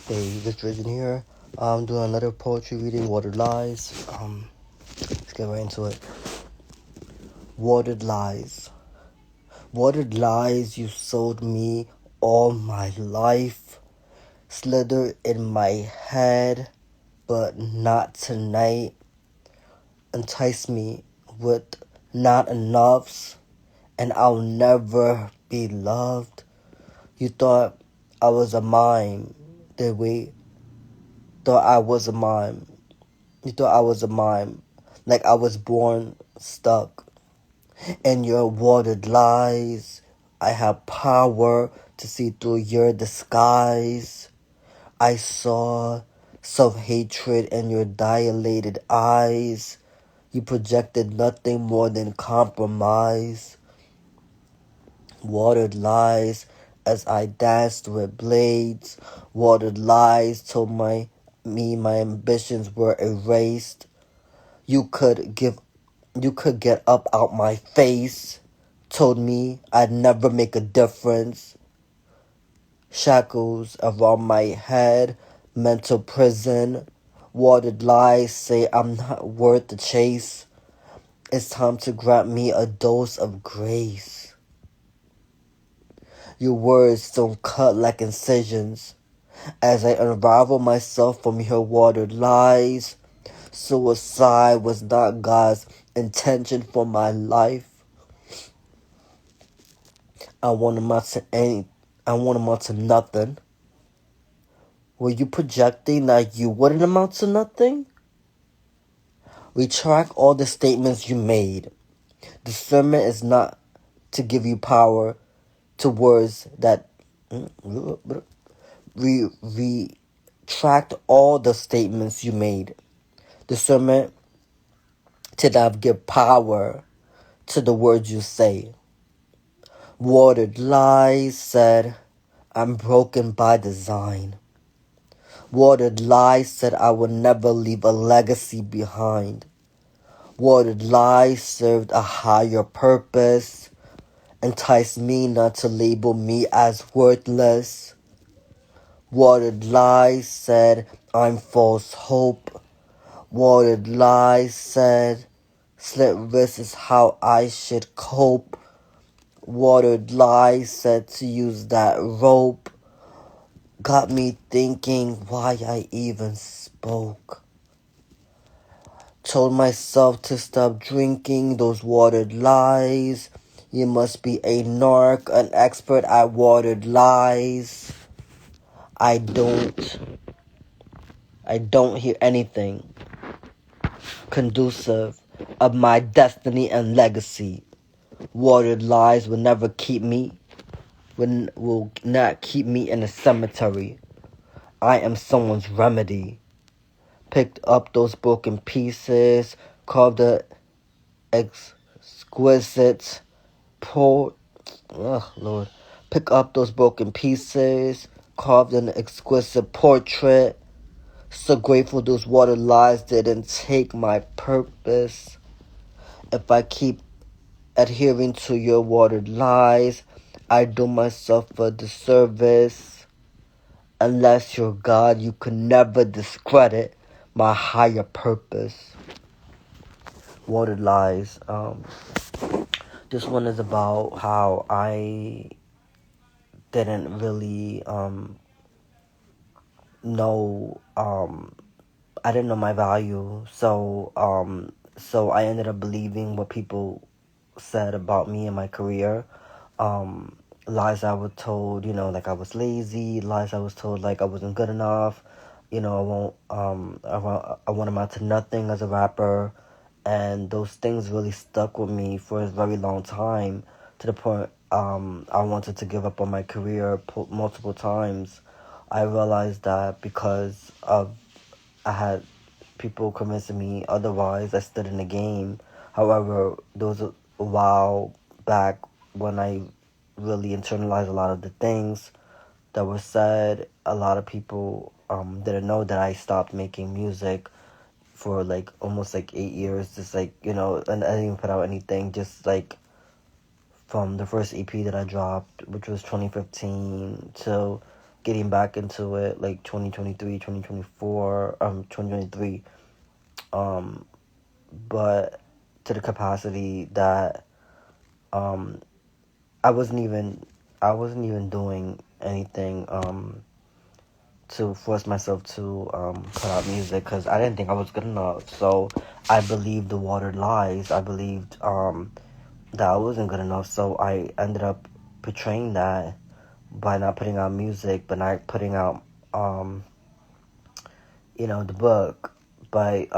Hey, this Drizzen here. I'm doing another poetry reading, Watered Lies. Let's get right into it. Watered Lies. Watered lies you sold me all my life. Slither in my head, but not tonight. Entice me with not enoughs, and I'll never be loved. You thought I was a mime, did we? Thought I was a mime. You thought I was a mime, like I was born stuck in your watered lies. I have power to see through your disguise. I saw self-hatred in your dilated eyes. You projected nothing more than compromise. Watered lies as I danced with blades. Watered lies told my ambitions were erased. You could get up out my face. Told me I'd never make a difference. Shackles around my head, mental prison. Watered lies say I'm not worth the chase. It's time to grant me a dose of grace. Your words don't cut like incisions as I unravel myself from your watered lies. Suicide was not God's intention for my life. I won't amount to nothing. Were you projecting that you wouldn't amount to nothing? Retract all the statements you made. Discernment is not to give you power to words that retract all the statements you made. Discernment to not give power to the words you say. Watered lies said, I'm broken by design. Watered lies said I will never leave a legacy behind. Watered lies served a higher purpose, enticed me not to label me as worthless. Watered lies said I'm false hope. Watered lies said slit wrist is how I should cope. Watered lies said to use that rope. Got me thinking why I even spoke. Told myself to stop drinking those watered lies. You must be a narc, an expert at watered lies. I don't hear anything conducive of my destiny and legacy. Watered lies will never keep me, will not keep me in a cemetery. I am someone's remedy. Picked up those broken pieces, carved the exquisite Lord. Pick up those broken pieces, carved an exquisite portrait. So grateful those water lies didn't take my purpose. If I keep adhering to your watered lies, I do myself a disservice. Unless you're God, you can never discredit my higher purpose. Watered lies. This one is about how I didn't really know I didn't know my value, so I ended up believing what people said about me and my career. Lies I was told, like I was lazy. Lies I was told, like I wasn't good enough. I won't amount to nothing as a rapper, and those things really stuck with me for a very long time, to the point I wanted to give up on my career multiple times. I realized that because of I had people convincing me otherwise, I stood in the game. However, there was a while back when I really internalized a lot of the things that were said. A lot of people didn't know that I stopped making music for like almost like 8 years, just like, and I didn't even put out anything, just like from the first EP that I dropped, which was 2015, till getting back into it, like 2023, 2024, 2023, but to the capacity that um, I wasn't even doing anything to force myself to put out music because I didn't think I was good enough. So I believed the watered lies. I believed that I wasn't good enough. So I ended up portraying that by not putting out music, but not putting out the book, by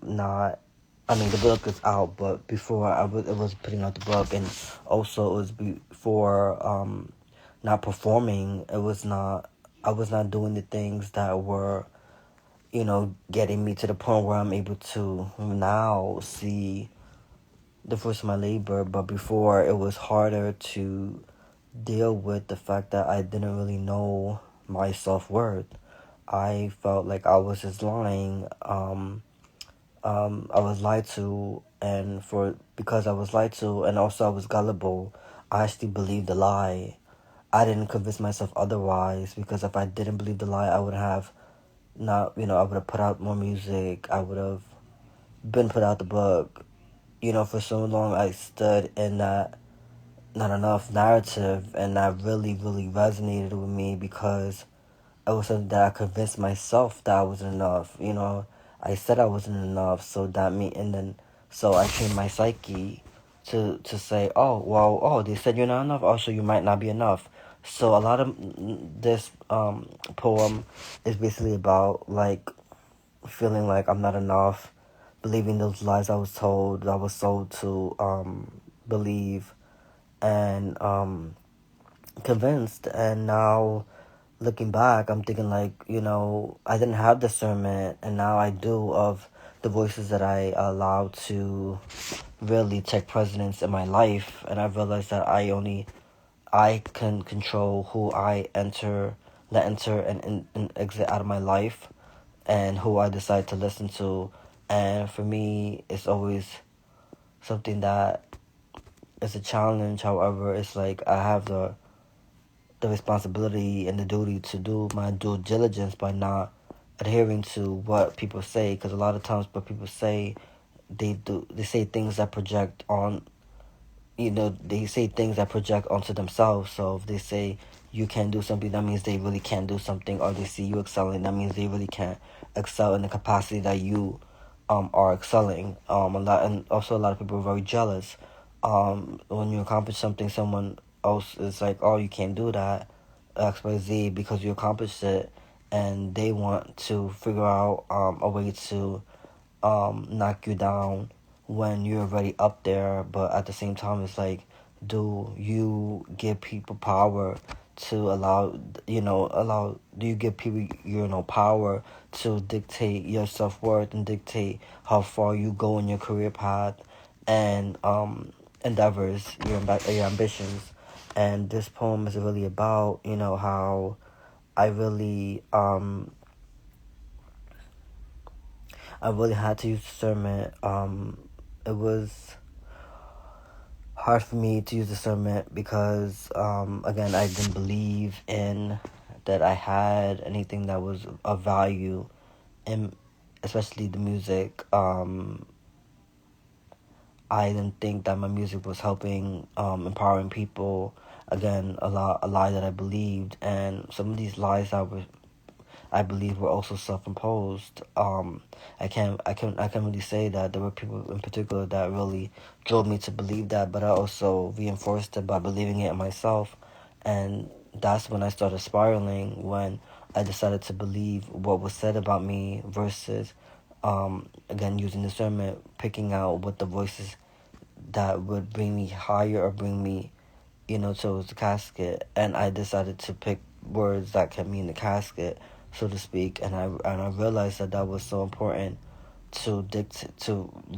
not. I mean, the book is out, but before it was putting out the book, and also it was before not performing. It was not. I was not doing the things that were, getting me to the point where I'm able to now see the fruits of my labor. But before, it was harder to deal with the fact that I didn't really know my self-worth. I felt like I was just lying. I was lied to, and because I was lied to, and also I was gullible, I actually believed the lie. I didn't convince myself otherwise, because if I didn't believe the lie, I would have not, I would have put out more music. I would have been put out the book. For so long I stood in that not enough narrative, and that really, really resonated with me because it was something that I convinced myself that I wasn't enough. I said I wasn't enough, so I trained my psyche to say, oh well, they said you're not enough, also you might not be enough. So a lot of this poem is basically about like feeling like I'm not enough, believing those lies I was told, I was sold to believe, and convinced. And now looking back, I'm thinking like, I didn't have discernment, and now I do, of the voices that I allowed to really take precedence in my life. And I realized that I can control who I let enter and exit out of my life, and who I decide to listen to. And for me, it's always something that is a challenge. However, it's like I have the responsibility and the duty to do my due diligence by not adhering to what people say, because a lot of times what people say, they say things that project on, they say things that project onto themselves. So if they say you can't do something, that means they really can't do something. Or they see you excelling, that means they really can't excel in the capacity that you are excelling. And also a lot of people are very jealous. When you accomplish something, someone else is like, oh, you can't do that, XYZ, because you accomplished it, and they want to figure out a way to knock you down when you're already up there. But at the same time, it's like, do you give people power to do you give people power to dictate your self-worth and dictate how far you go in your career path and endeavors, your ambitions? And this poem is really about how I really had to use discernment. It was hard for me to use discernment because, again, I didn't believe in that I had anything that was of value, and especially the music. I didn't think that my music was helping, empowering people. Again, a lie that I believed, and some of these lies I believe were also self-imposed. I can't really say that there were people in particular that really drove me to believe that, but I also reinforced it by believing it in myself. And that's when I started spiraling, when I decided to believe what was said about me versus, again, using discernment, picking out what the voices that would bring me higher or bring me, towards the casket. And I decided to pick words that kept me in the casket, so to speak. And I realized that was so important to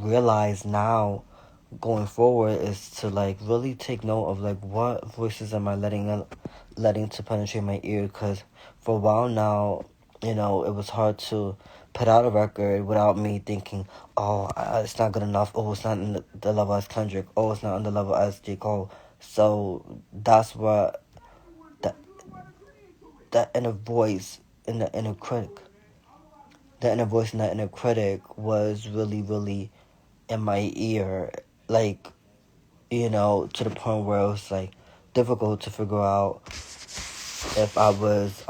realize now, going forward, is to like really take note of like what voices am I letting to penetrate my ear. Because for a while now, it was hard to put out a record without me thinking, oh, it's not good enough. Oh, it's not in the level as Kendrick. Oh, it's not on the level as J. Cole. So that's what that that inner voice and the inner critic. The inner voice and that inner critic was really, really in my ear, like, to the point where it was like difficult to figure out if I was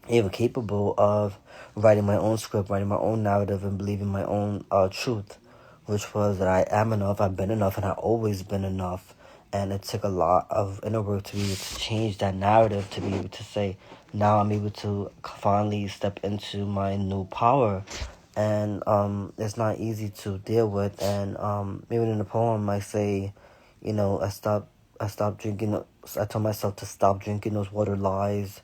even capable of writing my own script, writing my own narrative, and believing my own truth, which was that I am enough, I've been enough, and I've always been enough. And it took a lot of inner work to be able to change that narrative, to be able to say, now I'm able to finally step into my new power. And it's not easy to deal with. And even in the poem, I say, I stopped drinking. I told myself to stop drinking those water lies.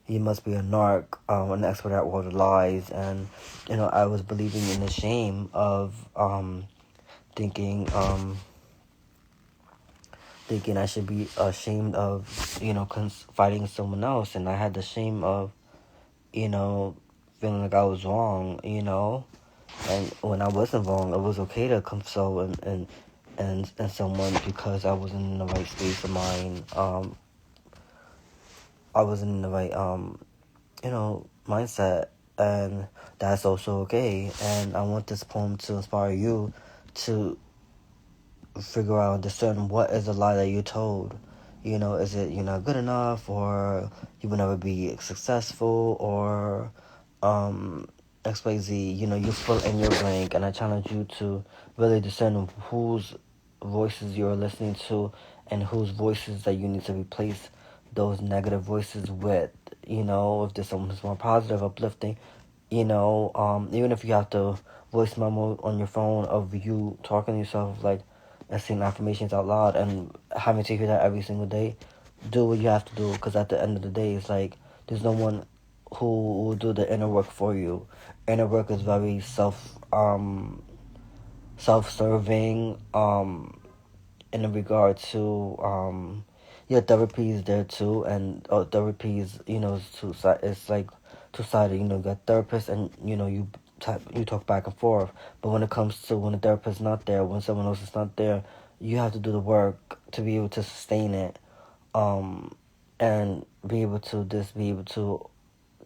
You must be a narc, an expert at water lies. And I was believing in the shame of thinking I should be ashamed of fighting someone else, and I had the shame of feeling like I was wrong, and when I wasn't wrong, it was okay to console and someone because I wasn't in the right space of mind. I wasn't in the right mindset, and that's also okay. And I want this poem to inspire you to figure out and discern what is the lie that you told. Is it you're not good enough, or you will never be successful, or XYZ, you fill in your blank. And I challenge you to really discern whose voices you're listening to and whose voices that you need to replace those negative voices with. If there's someone who's more positive, uplifting, even if you have to voice memo on your phone of you talking to yourself, like, and saying affirmations out loud and having to hear that every single day, do what you have to do, because at the end of the day, it's like, there's no one who will do the inner work for you. Inner work is very self-serving, in regard to, therapy is there too, and therapy is, it's like two-sided. You got therapist, and you talk back and forth. But when it comes to when the therapist is not there, when someone else is not there, you have to do the work to be able to sustain it, and be able to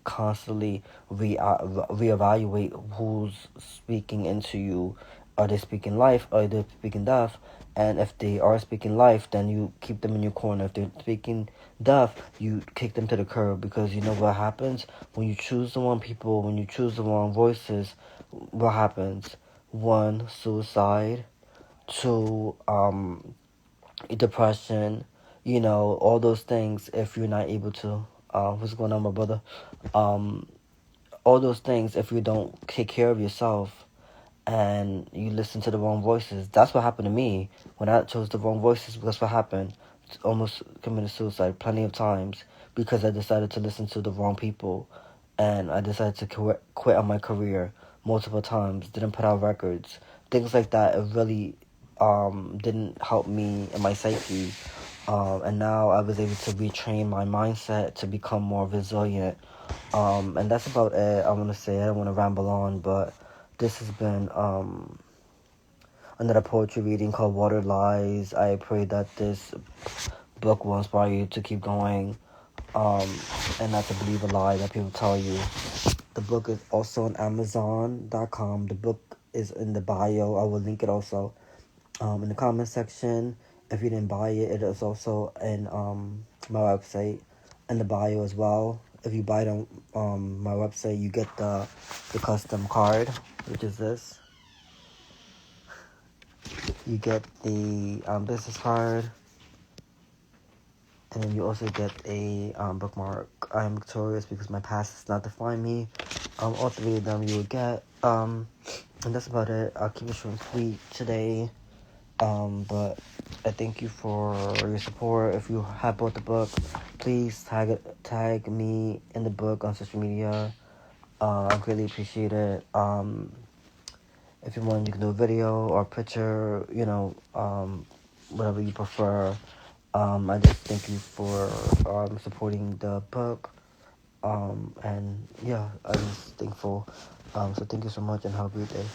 constantly reevaluate who's speaking into you. Are they speaking life? Are they speaking death? And if they are speaking life, then you keep them in your corner. If they're speaking death, you kick them to the curb, because you know what happens when you choose the wrong people, when you choose the wrong voices. What happens? 1, suicide. 2, depression. All those things. If you're not able to, what's going on, my brother? All those things. If you don't take care of yourself, and you listen to the wrong voices. That's what happened to me. When I chose the wrong voices, that's what happened. Almost committed suicide plenty of times, because I decided to listen to the wrong people. And I decided to quit on my career multiple times, didn't put out records. Things like that, it really didn't help me in my psyche. And now I was able to retrain my mindset to become more resilient. And that's about it. I want to say, I don't want to ramble on, but this has been another poetry reading called Water Lies. I pray that this book will inspire you to keep going, and not to believe a lie that people tell you. The book is also on Amazon.com. The book is in the bio. I will link it also in the comment section. If you didn't buy it, it is also in my website in the bio as well. If you buy it on my website, you get the custom card, which is this. You get the business card, and then you also get a bookmark. I am victorious because my past does not define me. All 3 of them you will get. And that's about it. I'll keep it short and sweet today. But I thank you for your support. If you have bought the book, please tag me in the book on social media. I greatly appreciate it. If you want, you can do a video or a picture, whatever you prefer. I just thank you for supporting the book. And yeah, I'm just thankful. So thank you so much, and have a great day.